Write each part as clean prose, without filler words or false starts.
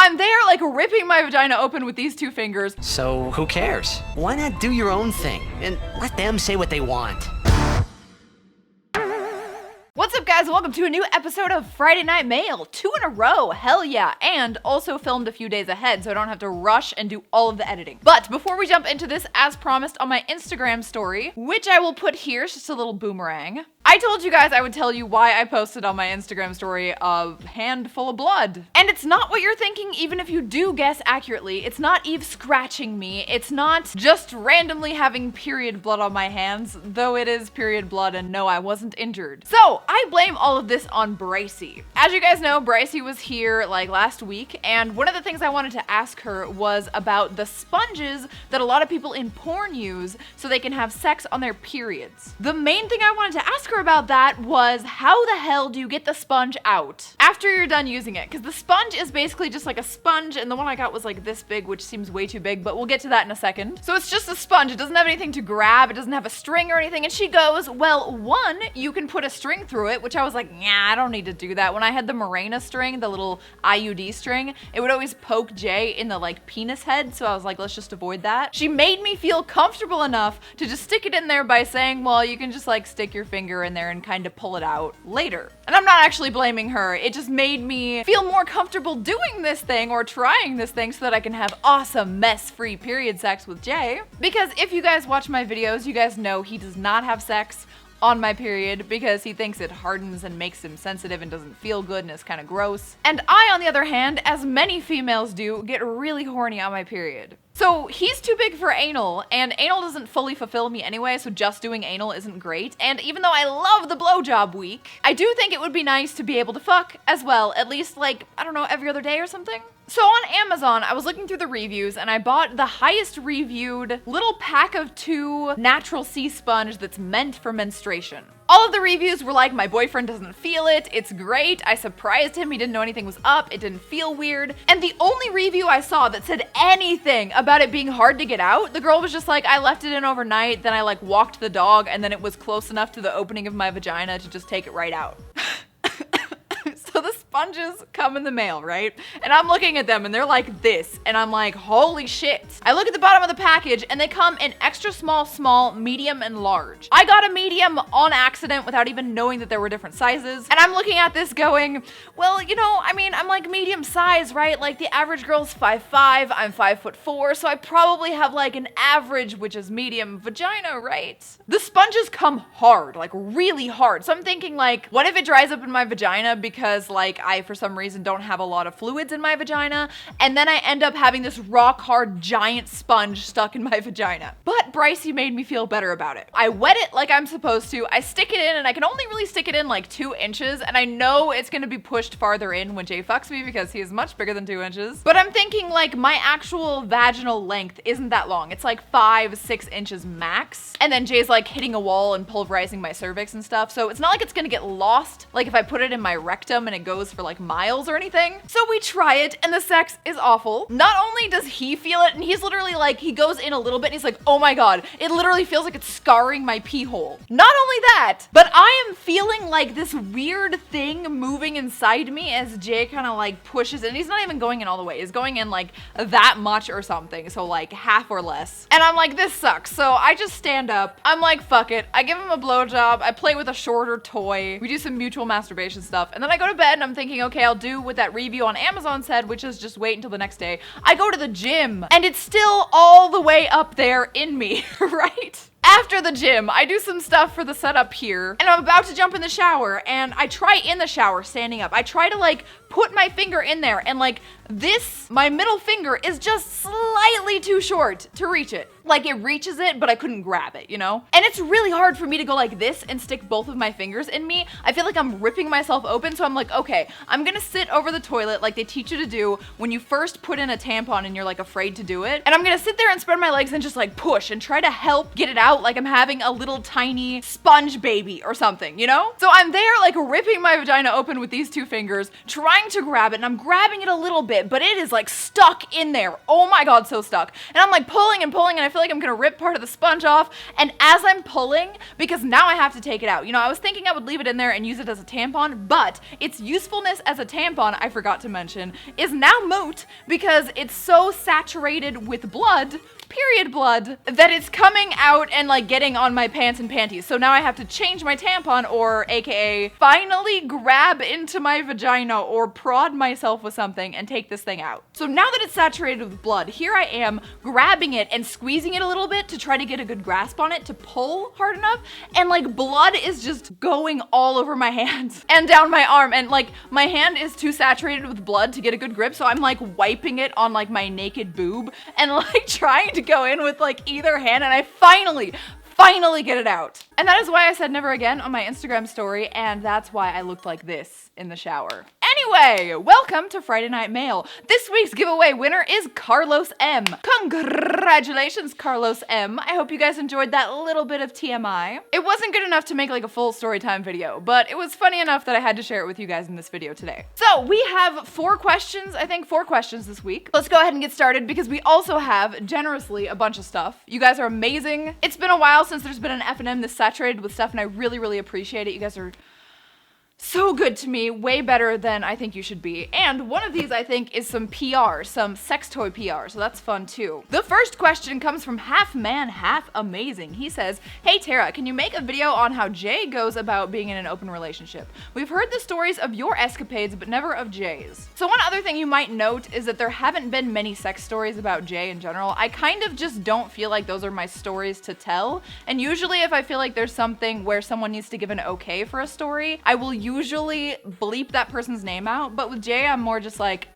I'm there like ripping my vagina open with these 2 fingers. So who cares? Why not do your own thing and let them say what they want? What's up, guys? Welcome to a new episode of Friday Night Mail. 2 in a row, hell yeah, and also filmed a few days ahead so I don't have to rush and do all of the editing. But before we jump into this, as promised on my Instagram story, which I will put here, it's just a little boomerang, I told you guys I would tell you why I posted on my Instagram story a handful of blood. And it's not what you're thinking, even if you do guess accurately. It's not Eve scratching me. It's not just randomly having period blood on my hands, though it is period blood and no, I wasn't injured. So I blame all of this on Brycey. As you guys know, Brycey was here like last week, and one of the things I wanted to ask her was about the sponges that a lot of people in porn use so they can have sex on their periods. The main thing I wanted to ask her about that was, how the hell do you get the sponge out after you're done using it? Because the sponge is basically just like a sponge, and the one I got was like this big, which seems way too big, but we'll get to that in a second. So it's just a sponge. It doesn't have anything to grab. It doesn't have a string or anything. And she goes, well, one, you can put a string through it, which I was like, nah, I don't need to do that. When I had the Morena string, the little IUD string, it would always poke Jay in the like penis head. So I was like, let's just avoid that. She made me feel comfortable enough to just stick it in there by saying, well, you can just like stick your finger in there and kind of pull it out later. And I'm not actually blaming her. It just made me feel more comfortable doing this thing or trying this thing so that I can have awesome mess-free period sex with Jay. Because if you guys watch my videos, you guys know he does not have sex on my period because he thinks it hardens and makes him sensitive and doesn't feel good and is kind of gross. And I, on the other hand, as many females do, get really horny on my period. So he's too big for anal, and anal doesn't fully fulfill me anyway, so just doing anal isn't great. And even though I love the blowjob week, I do think it would be nice to be able to fuck as well, at least like, I don't know, every other day or something. So on Amazon, I was looking through the reviews and I bought the highest reviewed little pack of 2 natural sea sponge that's meant for menstruation. All of the reviews were like, my boyfriend doesn't feel it, it's great, I surprised him, he didn't know anything was up, it didn't feel weird. And the only review I saw that said anything about it being hard to get out, the girl was just like, I left it in overnight, then I like walked the dog, and then it was close enough to the opening of my vagina to just take it right out. So the sponges come in the mail, right? And I'm looking at them and they're like this, and I'm like, holy shit. I look at the bottom of the package and they come in extra small, small, medium, and large. I got a medium on accident without even knowing that there were different sizes. And I'm looking at this going, well, you know, I mean, I'm like medium size, right? Like the average girl's 5'5", I'm 5'4", so I probably have like an average, which is medium vagina, right? The sponges come hard, like really hard. So I'm thinking like, what if it dries up in my vagina because like I, for some reason, don't have a lot of fluids in my vagina, and then I end up having this rock hard giant sponge stuck in my vagina. But Brycey made me feel better about it. I wet it like I'm supposed to, I stick it in, and I can only really stick it in like 2 inches, and I know it's gonna be pushed farther in when Jay fucks me because he is much bigger than 2 inches. But I'm thinking like my actual vaginal length isn't that long. It's like 5-6 inches max. And then Jay's like hitting a wall and pulverizing my cervix and stuff, so it's not like it's gonna get lost like if I put it in my rectum and it goes for like miles or anything. So we try it and the sex is awful. Not only does he feel it, and he's literally like, he goes in a little bit and he's like, oh my god, it literally feels like it's scarring my pee hole. Not only that, but I am feeling like this weird thing moving inside me as Jay kind of like pushes it, and he's not even going in all the way. He's going in like that much or something, so like half or less. And I'm like, this sucks. So I just stand up. I'm like, fuck it. I give him a blowjob. I play with a shorter toy. We do some mutual masturbation stuff. And then I go to bed and I'm thinking, okay, I'll do what that review on Amazon said, which is just wait until the next day. I go to the gym and it's still all the way up there in me, right? After the gym, I do some stuff for the setup here, and I'm about to jump in the shower, and I try in the shower standing up. I try to like put my finger in there, and like this, my middle finger is just slightly too short to reach it. Like it reaches it, but I couldn't grab it, you know? And it's really hard for me to go like this and stick both of my fingers in me. I feel like I'm ripping myself open, so I'm like, okay, I'm gonna sit over the toilet like they teach you to do when you first put in a tampon and you're like afraid to do it. And I'm gonna sit there and spread my legs and just like push and try to help get it out like I'm having a little tiny sponge baby or something, you know? So I'm there like ripping my vagina open with these 2 fingers, trying to grab it, and I'm grabbing it a little bit, but it is like stuck in there. Oh my god, so stuck. And I'm like pulling and pulling, and I feel like I'm gonna rip part of the sponge off. And as I'm pulling, because now I have to take it out. You know, I was thinking I would leave it in there and use it as a tampon, but its usefulness as a tampon, I forgot to mention, is now moot because it's so saturated with blood, period blood, that it's coming out and like getting on my pants and panties. So now I have to change my tampon, or AKA finally grab into my vagina or prod myself with something and take this thing out. So now that it's saturated with blood, here I am grabbing it and squeezing it a little bit to try to get a good grasp on it to pull hard enough, and like blood is just going all over my hands and down my arm, and like my hand is too saturated with blood to get a good grip, so I'm like wiping it on like my naked boob and like trying to go in with like either hand, and I finally get it out. And that is why I said never again on my Instagram story, and that's why I looked like this in the shower. Anyway, welcome to Friday Night Mail. This week's giveaway winner is Carlos M. Congratulations, Carlos M. I hope you guys enjoyed that little bit of TMI. It wasn't good enough to make like a full story time video, but it was funny enough that I had to share it with you guys in this video today. So we have 4 questions, I think 4 questions this week. Let's go ahead and get started because we also have generously a bunch of stuff. You guys are amazing. It's been a while since there's been an F&M this saturated with stuff, and I really appreciate it. You guys are so good to me, way better than I think you should be. And one of these, I think, is some PR, some sex toy PR, so that's fun too. The first question comes from Half Man, Half Amazing. He says, "Hey Tara, can you make a video on how Jay goes about being in an open relationship? We've heard the stories of your escapades, but never of Jay's." So one other thing you might note is that there haven't been many sex stories about Jay in general. I kind of just don't feel like those are my stories to tell. And usually if I feel like there's something where someone needs to give an okay for a story, I will usually bleep that person's name out, but with Jay, I'm more just like,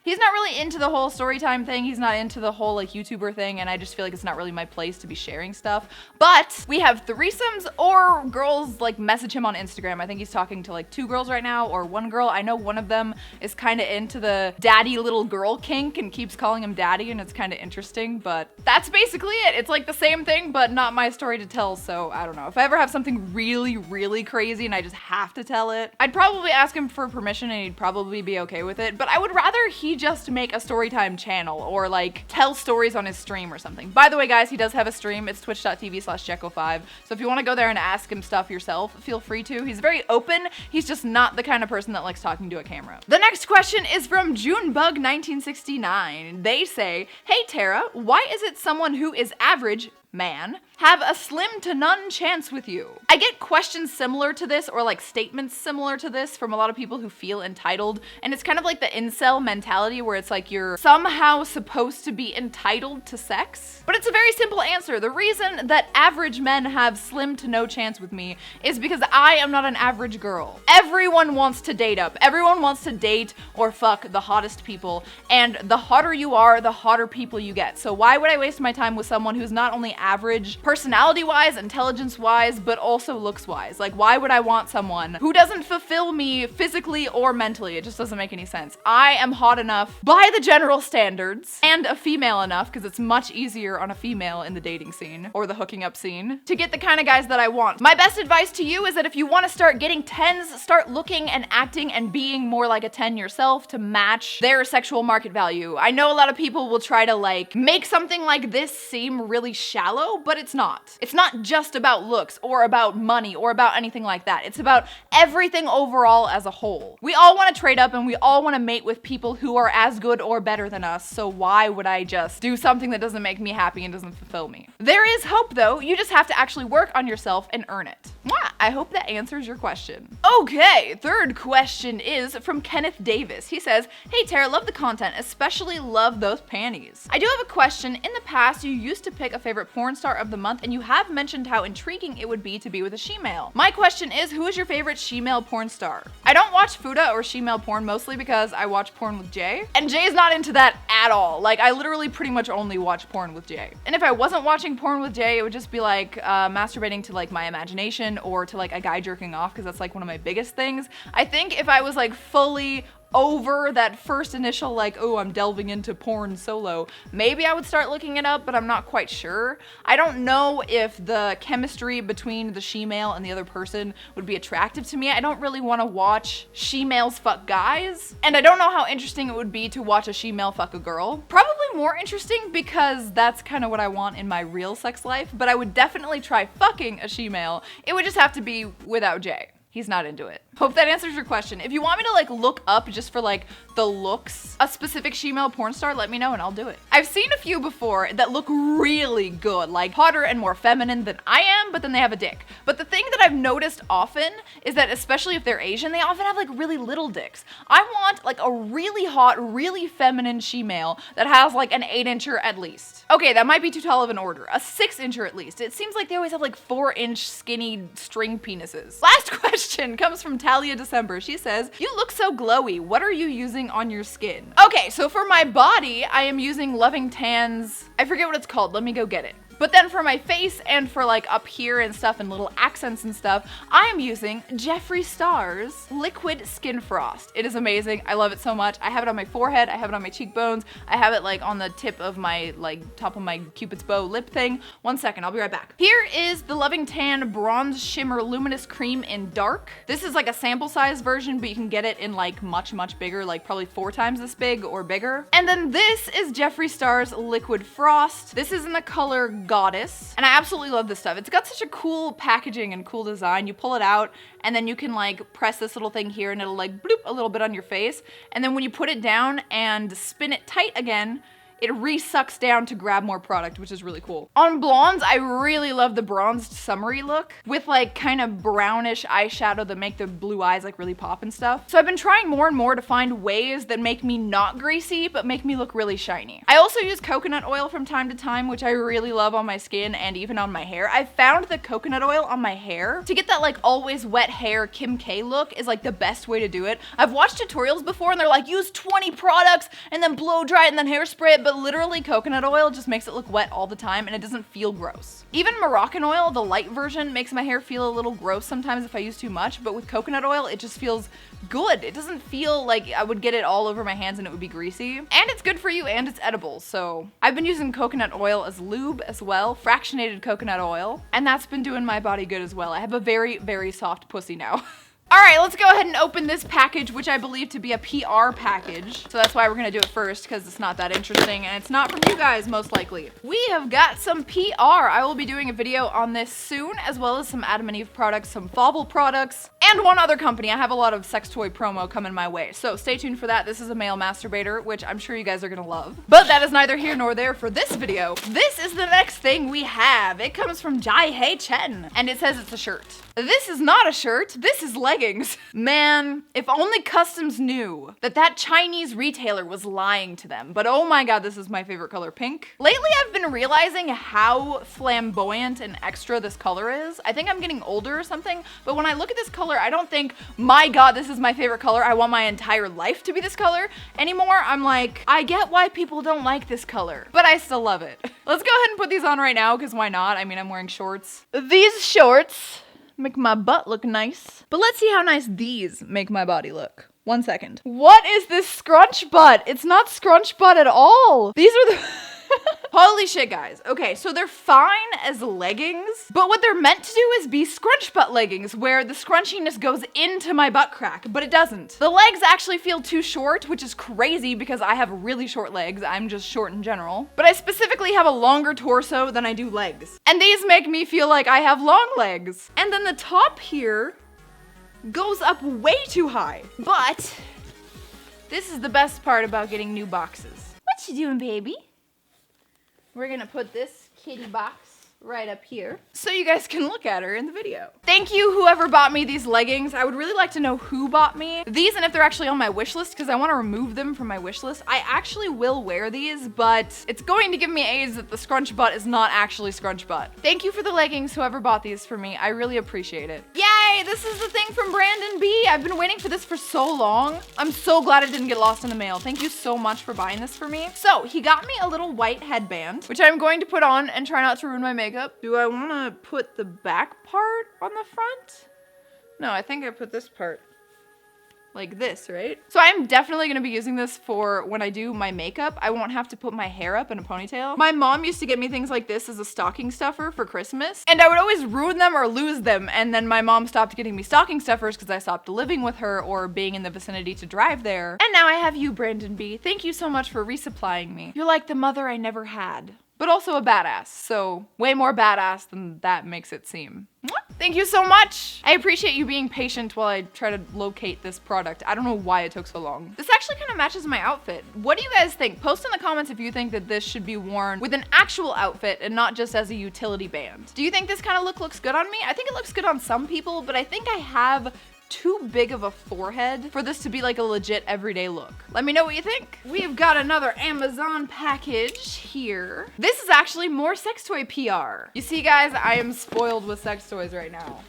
he's not really into the whole story time thing. He's not into the whole like YouTuber thing, and I just feel like it's not really my place to be sharing stuff. But we have threesomes, or girls like message him on Instagram. I think he's talking to like 2 girls right now, or 1 girl. I know one of them is kind of into the daddy little girl kink and keeps calling him daddy, and it's kind of interesting, but that's basically it. It's like the same thing, but not my story to tell, so I don't know. If I ever have something really crazy and I just have to tell it, I'd probably ask him for permission and he'd probably be okay with it, but I would rather he just make a storytime channel or like tell stories on his stream or something. By the way, guys, he does have a stream. It's twitch.tv/Jekko5. So if you want to go there and ask him stuff yourself, feel free to. He's very open. He's just not the kind of person that likes talking to a camera. The next question is from Junebug1969. They say, "Hey Tara, why is it someone who is average man have a slim to none chance with you?" I get questions similar to this, or like statements similar to this, from a lot of people who feel entitled, and it's kind of like the incel mentality where it's like you're somehow supposed to be entitled to sex. But it's a very simple answer. The reason that average men have slim to no chance with me is because I am not an average girl. Everyone wants to date up. Everyone wants to date or fuck the hottest people, and the hotter you are, the hotter people you get. So why would I waste my time with someone who's not only average personality-wise, intelligence-wise, but also looks-wise? Like, why would I want someone who doesn't fulfill me physically or mentally? It just doesn't make any sense. I am hot enough by the general standards, and a female enough, because it's much easier on a female in the dating scene, or the hooking up scene, to get the kind of guys that I want. My best advice to you is that if you want to start getting 10s, start looking and acting and being more like a 10 yourself to match their sexual market value. I know a lot of people will try to like make something like this seem really shallow, but it's not. It's not just about looks or about money or about anything like that. It's about everything overall as a whole. We all want to trade up and we all want to mate with people who are as good or better than us, so why would I just do something that doesn't make me happy and doesn't fulfill me? There is hope though. You just have to actually work on yourself and earn it. Mwah! I hope that answers your question. Okay, third question is from Kenneth Davis. He says, "Hey Tara, love the content, especially love those panties. I do have a question. In the past, you used to pick a favorite porn star of the month, and you have mentioned how intriguing it would be to be with a she-male. My question is, who is your favorite she-male porn star?" I don't watch fuda or she-male porn, mostly because I watch porn with Jay, and Jay's not into that at all. Like, I literally pretty much only watch porn with Jay. And if I wasn't watching porn with Jay, it would just be like masturbating to like my imagination, or to like a guy jerking off, because that's like one of my biggest things. I think if I was like fully over that first initial like, oh, I'm delving into porn solo, maybe I would start looking it up, but I'm not quite sure. I don't know if the chemistry between the she-male and the other person would be attractive to me. I don't really want to watch she-males fuck guys, and I don't know how interesting it would be to watch a she-male fuck a girl. Probably more interesting because that's kind of what I want in my real sex life, but I would definitely try fucking a she-male. It would just have to be without Jay. He's not into it. Hope that answers your question. If you want me to like look up just for like the looks, a specific she-male porn star, let me know and I'll do it. I've seen a few before that look really good, like hotter and more feminine than I am, but then they have a dick. But the thing that I've noticed often is that especially if they're Asian, they often have like really little dicks. I want like a really hot, really feminine she-male that has like an 8-incher at least. Okay, that might be too tall of an order. A 6-incher at least. It seems like they always have like 4-inch skinny string penises. Last question comes from Talia December. She says, "You look so glowy. What are you using on your skin?" Okay, so for my body, I am using Loving Tan's, I forget what it's called. Let me go get it. But then for my face and for like up here and stuff and little accents and stuff, I am using Jeffree Star's Liquid Skin Frost. It is amazing. I love it so much. I have it on my forehead. I have it on my cheekbones. I have it like on the tip of my like top of my Cupid's bow lip thing. 1 second, I'll be right back. Here is the Loving Tan Bronze Shimmer Luminous Cream in dark. This is like a sample size version, but you can get it in like much, much bigger, like probably 4 times this big or bigger. And then this is Jeffree Star's Liquid Frost. This is in the color Goddess, and I absolutely love this stuff. It's got such a cool packaging and cool design. You pull it out and then you can like press this little thing here and it'll like bloop a little bit on your face, and then when you put it down and spin it tight again, it re-sucks down to grab more product, which is really cool. On blondes, I really love the bronzed summery look with like kind of brownish eyeshadow that make the blue eyes like really pop and stuff. So I've been trying more and more to find ways that make me not greasy, but make me look really shiny. I also use coconut oil from time to time, which I really love on my skin and even on my hair. I found the coconut oil on my hair to get that like always wet hair Kim K look is like the best way to do it. I've watched tutorials before and they're like, use 20 products and then blow dry it and then hairspray it, but literally coconut oil just makes it look wet all the time and it doesn't feel gross. Even Moroccan oil, the light version, makes my hair feel a little gross sometimes if I use too much, but with coconut oil, it just feels good. It doesn't feel like I would get it all over my hands and it would be greasy. And it's good for you and it's edible, so I've been using coconut oil as lube as well, fractionated coconut oil, and that's been doing my body good as well. I have a very, very soft pussy now. All right, let's go ahead and open this package, which I believe to be a PR package. So that's why we're gonna do it first, because it's not that interesting, and it's not from you guys, most likely. We have got some PR. I will be doing a video on this soon, as well as some Adam and Eve products, some Fauvel products, and one other company. I have a lot of sex toy promo coming my way, so stay tuned for that. This is a male masturbator, which I'm sure you guys are gonna love. But that is neither here nor there for this video. This is the next thing we have. It comes from Jai Hei Chen, and it says it's a shirt. This is not a shirt, this is leggings. Man, if only Customs knew that that Chinese retailer was lying to them. But oh my god, this is my favorite color, pink. Lately, I've been realizing how flamboyant and extra this color is. I think I'm getting older or something, but when I look at this color, I don't think, my god, this is my favorite color, I want my entire life to be this color anymore. I'm like, I get why people don't like this color, but I still love it. Let's go ahead and put these on right now, because why not? I mean, I'm wearing shorts. These shorts make my butt look nice. But let's see how nice these make my body look. 1 second. What is this scrunch butt? It's not scrunch butt at all. These are the... Holy shit, guys. Okay, so they're fine as leggings, but what they're meant to do is be scrunch butt leggings, where the scrunchiness goes into my butt crack, but it doesn't. The legs actually feel too short, which is crazy because I have really short legs. I'm just short in general. But I specifically have a longer torso than I do legs. And these make me feel like I have long legs. And then the top here goes up way too high. But this is the best part about getting new boxes. What you doing, baby? We're gonna put this kitty box right up here so you guys can look at her in the video. Thank you, whoever bought me these leggings. I would really like to know who bought me these and if they're actually on my wish list, because I want to remove them from my wish list. I actually will wear these, but it's going to give me AIDS that the scrunch butt is not actually scrunch butt. Thank you for the leggings, whoever bought these for me. I really appreciate it. Yay, this is the thing from Brandon B. I've been waiting for this for so long. I'm so glad it didn't get lost in the mail. Thank you so much for buying this for me. So he got me a little white headband, which I'm going to put on and try not to ruin my makeup. Do I want to put the back part on the front? No, I think I put this part like this, right? So I'm definitely gonna be using this for when I do my makeup. I won't have to put my hair up in a ponytail. My mom used to get me things like this as a stocking stuffer for Christmas, and I would always ruin them or lose them, and then my mom stopped getting me stocking stuffers because I stopped living with her or being in the vicinity to drive there. And now I have you, Brandon B. Thank you so much for resupplying me. You're like the mother I never had, but also a badass, so way more badass than that makes it seem. Thank you so much. I appreciate you being patient while I try to locate this product. I don't know why it took so long. This actually kind of matches my outfit. What do you guys think? Post in the comments if you think that this should be worn with an actual outfit and not just as a utility band. Do you think this kind of look looks good on me? I think it looks good on some people, but I think I have too big of a forehead for this to be like a legit everyday look. Let me know what you think. We've got another Amazon package here. This is actually more sex toy PR. You see guys, I am spoiled with sex toys right now.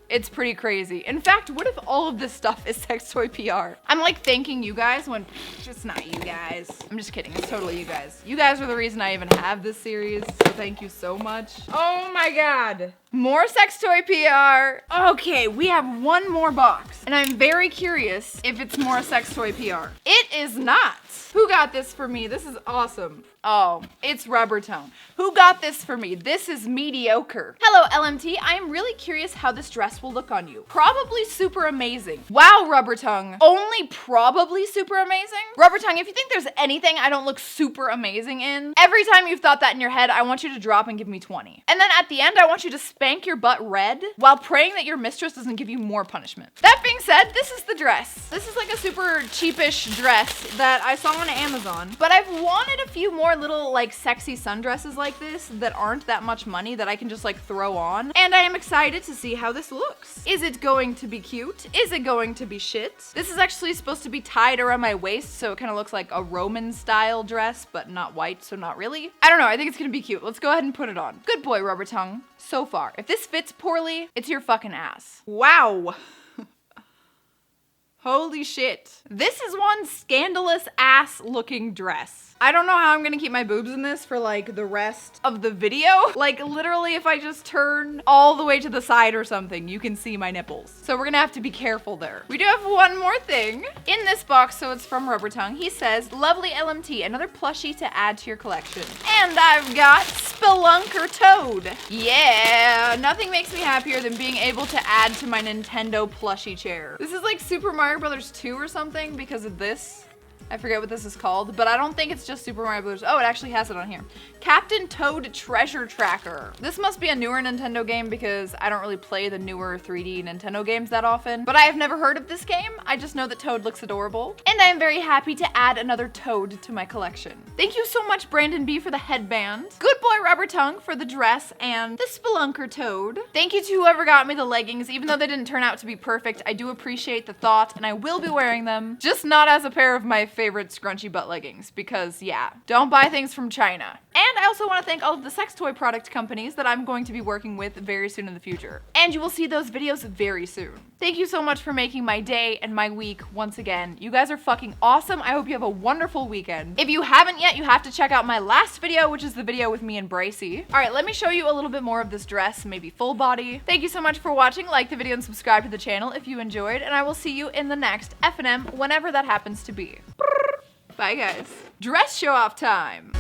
It's pretty crazy. In fact, what if all of this stuff is sex toy PR? I'm like thanking you guys when it's not you guys. I'm just kidding, it's totally you guys. You guys are the reason I even have this series, so thank you so much. Oh my God. More sex toy PR. Okay, we have one more box, and I'm very curious if it's more sex toy PR. It is not. Who got this for me? This is awesome. Oh, it's Rubber Tongue. Who got this for me? This is mediocre. Hello, LMT. I am really curious how this dress will look on you. Probably super amazing. Wow, Rubber Tongue. Only probably super amazing? Rubber Tongue, if you think there's anything I don't look super amazing in, every time you've thought that in your head, I want you to drop and give me 20. And then at the end, I want you to spank your butt red while praying that your mistress doesn't give you more punishment. That being said, this is the dress. This is like a super cheapish dress that I saw on Amazon, but I've wanted a few more little like sexy sundresses like this that aren't that much money that I can just like throw on, and I am excited to see how this looks. Is it going to be cute? Is it going to be shit? This is actually supposed to be tied around my waist, so it kind of looks like a Roman style dress, but not white, so not really. I don't know, I think it's gonna be cute. Let's go ahead and put it on. Good boy, Rubber Tongue. So far. If this fits poorly, it's your fucking ass. Wow. Holy shit. This is one scandalous ass looking dress. I don't know how I'm gonna keep my boobs in this for like the rest of the video. Like literally if I just turn all the way to the side or something, you can see my nipples. So we're gonna have to be careful there. We do have one more thing in this box, so it's from Rubber Tongue. He says, lovely LMT, another plushie to add to your collection. And I've got Spelunker Toad. Yeah, nothing makes me happier than being able to add to my Nintendo plushie chair. This is like Super Mario Brothers 2 or something because of this. I forget what this is called, but I don't think it's just Super Mario Bros. Oh, it actually has it on here. Captain Toad Treasure Tracker. This must be a newer Nintendo game because I don't really play the newer 3D Nintendo games that often, but I have never heard of this game. I just know that Toad looks adorable, and I am very happy to add another Toad to my collection. Thank you so much, Brandon B, for the headband. Good boy, Rubber Tongue, for the dress and the Spelunker Toad. Thank you to whoever got me the leggings. Even though they didn't turn out to be perfect, I do appreciate the thought, and I will be wearing them, just not as a pair of my favorite scrunchy butt leggings because yeah, don't buy things from China. And I also want to thank all of the sex toy product companies that I'm going to be working with very soon in the future. And you will see those videos very soon. Thank you so much for making my day and my week once again. You guys are fucking awesome. I hope you have a wonderful weekend. If you haven't yet, you have to check out my last video, which is the video with me and Bracey. All right, let me show you a little bit more of this dress, maybe full body. Thank you so much for watching. Like the video and subscribe to the channel if you enjoyed, and I will see you in the next F&M whenever that happens to be. Bye guys. Dress show off time.